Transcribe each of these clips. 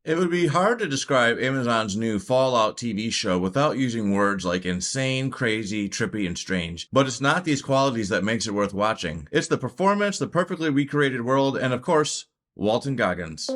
It would be hard to describe Amazon's new Fallout TV show without using words like insane, crazy, trippy, and strange. But it's not these qualities that makes it worth watching. It's the performance, the perfectly recreated world, and of course, Walton Goggins.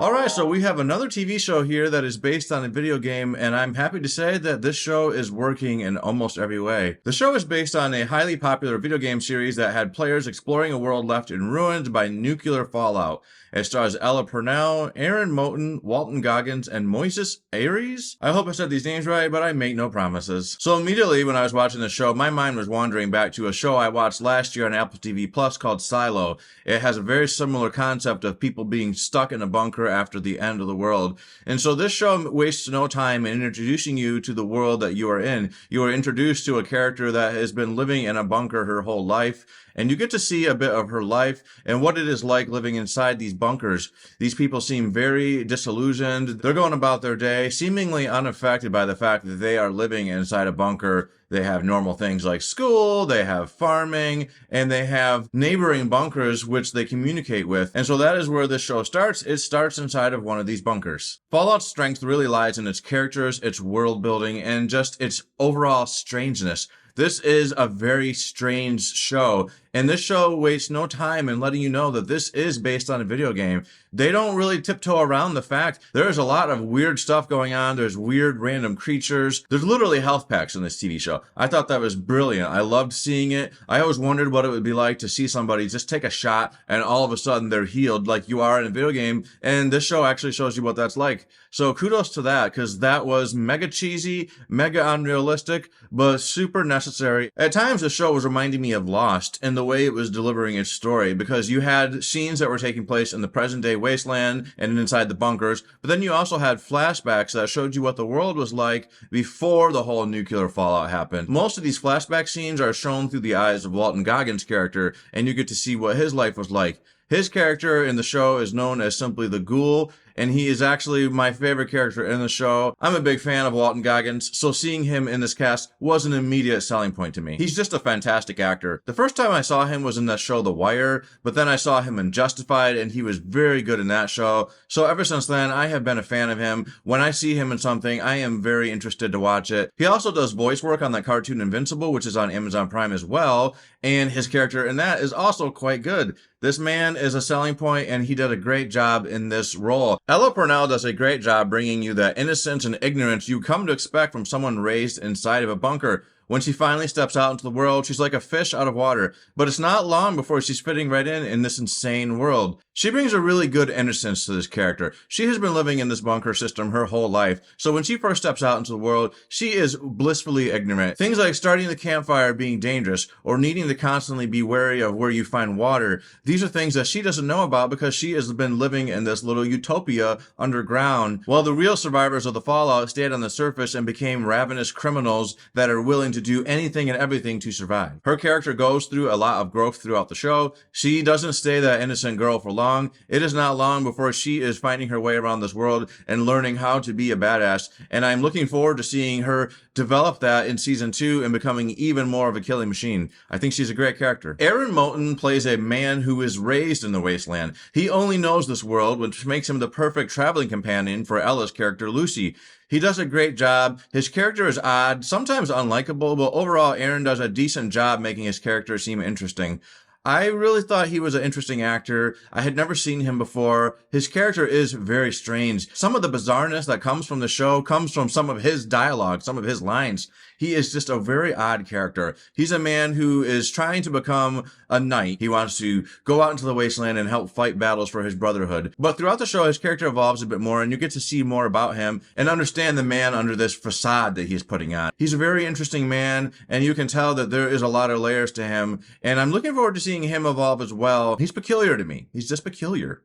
Alright, so we have another TV show here that is based on a video game, and I'm happy to say that this show is working in almost every way. The show is based on a highly popular video game series that had players exploring a world left in ruins by nuclear fallout. It stars Purnell, Aaron Moten, Walton Goggins, and Moisés Arias? I hope I said these names right, but I make no promises. So immediately when I was watching the show, my mind was wandering back to a show I watched last year on Apple TV Plus called Silo. It has a very similar concept of people being stuck in a bunker after the end of the world. And so this show wastes no time in introducing you to the world that you are in. You are introduced to a character that has been living in a bunker her whole life, and you get to see a bit of her life and what it is like living inside these bunkers. These people seem very disillusioned. They're going about their day, seemingly unaffected by the fact that they are living inside a bunker. They have normal things like school, they have farming, and they have neighboring bunkers which they communicate with. And so that is where this show starts. It starts inside of one of these bunkers. Fallout's strength really lies in its characters, its world building, and just its overall strangeness. This is a very strange show, and this show wastes no time in letting you know that this is based on a video game. They don't really tiptoe around the fact there's a lot of weird stuff going on. There's weird random creatures. There's literally health packs in this TV show. I thought that was brilliant. I loved seeing it. I always wondered what it would be like to see somebody just take a shot and all of a sudden they're healed like you are in a video game, and this show actually shows you what that's like. So kudos to that, because that was mega cheesy, mega unrealistic, but super necessary. At times the show was reminding me of Lost in the way it was delivering its story, because you had scenes that were taking place in the present day wasteland and inside the bunkers, but then you also had flashbacks that showed you what the world was like before the whole nuclear fallout happened. Most of these flashback scenes are shown through the eyes of Walton Goggins' character, and you get to see what his life was like. His character in the show is known as simply the Ghoul, and he is actually my favorite character in the show. I'm a big fan of Walton Goggins, so seeing him in this cast was an immediate selling point to me. He's just a fantastic actor. The first time I saw him was in that show The Wire, but then I saw him in Justified, and he was very good in that show. So ever since then, I have been a fan of him. When I see him in something, I am very interested to watch it. He also does voice work on that cartoon Invincible, which is on Amazon Prime as well, and his character in that is also quite good. This man is a selling point, and he did a great job in this role. Purnell does a great job bringing you that innocence and ignorance you come to expect from someone raised inside of a bunker. When she finally steps out into the world, she's like a fish out of water, but it's not long before she's fitting right in this insane world. She brings a really good innocence to this character. She has been living in this bunker system her whole life, so when she first steps out into the world, she is blissfully ignorant. Things like starting the campfire being dangerous, or needing to constantly be wary of where you find water, these are things that she doesn't know about because she has been living in this little utopia underground, while the real survivors of the fallout stayed on the surface and became ravenous criminals that are willing to do anything and everything to survive. Her character goes through a lot of growth throughout the show. She doesn't stay that innocent girl for long. It is not long before she is finding her way around this world and learning how to be a badass, and I'm looking forward to seeing her develop that in season 2 and becoming even more of a killing machine. I think she's a great character. Aaron Moten plays a man who is raised in the wasteland. He only knows this world, which makes him the perfect traveling companion for Ella's character Lucy. He does a great job. His character is odd, sometimes unlikable, but overall Aaron does a decent job making his character seem interesting. I really thought he was an interesting actor. I had never seen him before. His character is very strange. Some of the bizarreness that comes from the show comes from some of his dialogue, some of his lines. He is just a very odd character. He's a man who is trying to become a knight. He wants to go out into the wasteland and help fight battles for his brotherhood. But throughout the show, his character evolves a bit more, and you get to see more about him and understand the man under this facade that he's putting on. He's a very interesting man, and you can tell that there is a lot of layers to him, and I'm looking forward to seeing him evolve as well. He's peculiar to me. He's just peculiar.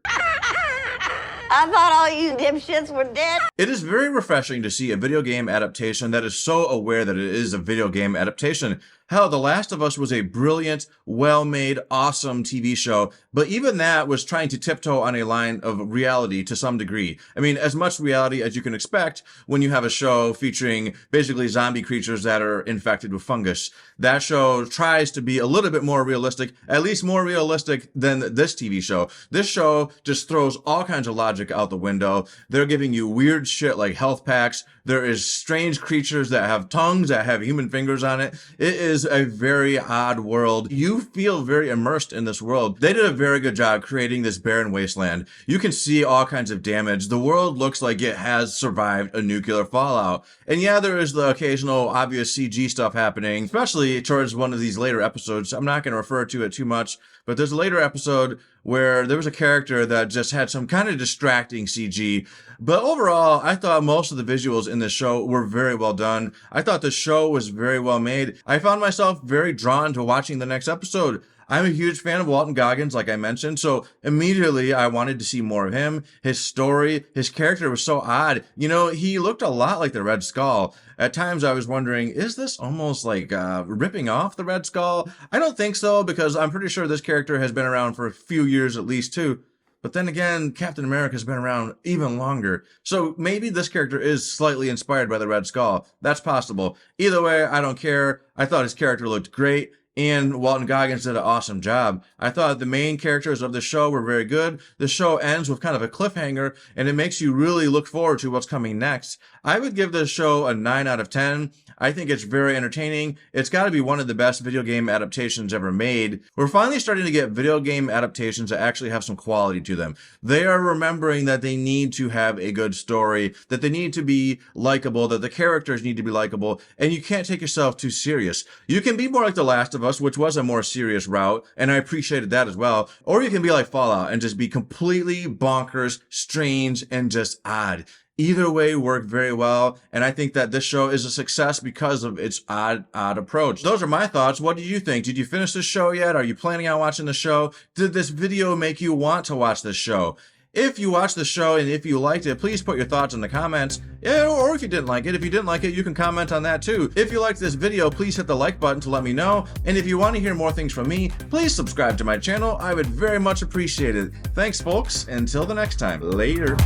I thought all you dipshits were dead. It is very refreshing to see a video game adaptation that is so aware that it is a video game adaptation. Hell, The Last of Us was a brilliant, well-made, awesome TV show, but even that was trying to tiptoe on a line of reality to some degree. I mean, as much reality as you can expect when you have a show featuring basically zombie creatures that are infected with fungus. That show tries to be a little bit more realistic, at least more realistic than this TV show. This show just throws all kinds of logic out the window. They're giving you weird shit like health packs. There is strange creatures that have tongues that have human fingers on it. It is a very odd world. You feel very immersed in this world. They did a very good job creating this barren wasteland. You can see all kinds of damage. The world looks like it has survived a nuclear fallout. And yeah, there is the occasional obvious CG stuff happening, especially towards one of these later episodes. I'm not going to refer to it too much, but there's a later episode where there was a character that just had some kind of distracting CG. But overall, I thought most of the visuals in this show were very well done. I thought the show was very well made. I found myself very drawn to watching the next episode. I'm a huge fan of Walton Goggins, like I mentioned, so immediately I wanted to see more of him. His story, his character was so odd. You know, he looked a lot like the Red Skull. At times I was wondering, is this almost like ripping off the Red Skull? I don't think so, because I'm pretty sure this character has been around for a few years at least too. But then again, Captain America's been around even longer. So maybe this character is slightly inspired by the Red Skull. That's possible. Either way, I don't care. I thought his character looked great. And Walton Goggins did an awesome job. I thought the main characters of the show were very good. The show ends with kind of a cliffhanger, and it makes you really look forward to what's coming next. I would give this show a 9 out of 10. I think it's very entertaining. It's got to be one of the best video game adaptations ever made. We're finally starting to get video game adaptations that actually have some quality to them. They are remembering that they need to have a good story, that they need to be likable, that the characters need to be likable, and you can't take yourself too serious. You can be more like The Last of Us, which was a more serious route, and I appreciated that as well. Or you can be like Fallout and just be completely bonkers, strange, and just odd. Either way worked very well, and I think that this show is a success because of its odd approach. Those are my thoughts. What did you think? Did you finish this show yet? Are you planning on watching the show? Did this video make you want to watch this show? If you watched the show and if you liked it, please put your thoughts in the comments. Yeah, or if you didn't like it. If you didn't like it, you can comment on that too. If you liked this video, please hit the like button to let me know. And if you want to hear more things from me, please subscribe to my channel. I would very much appreciate it. Thanks, folks. Until the next time. Later.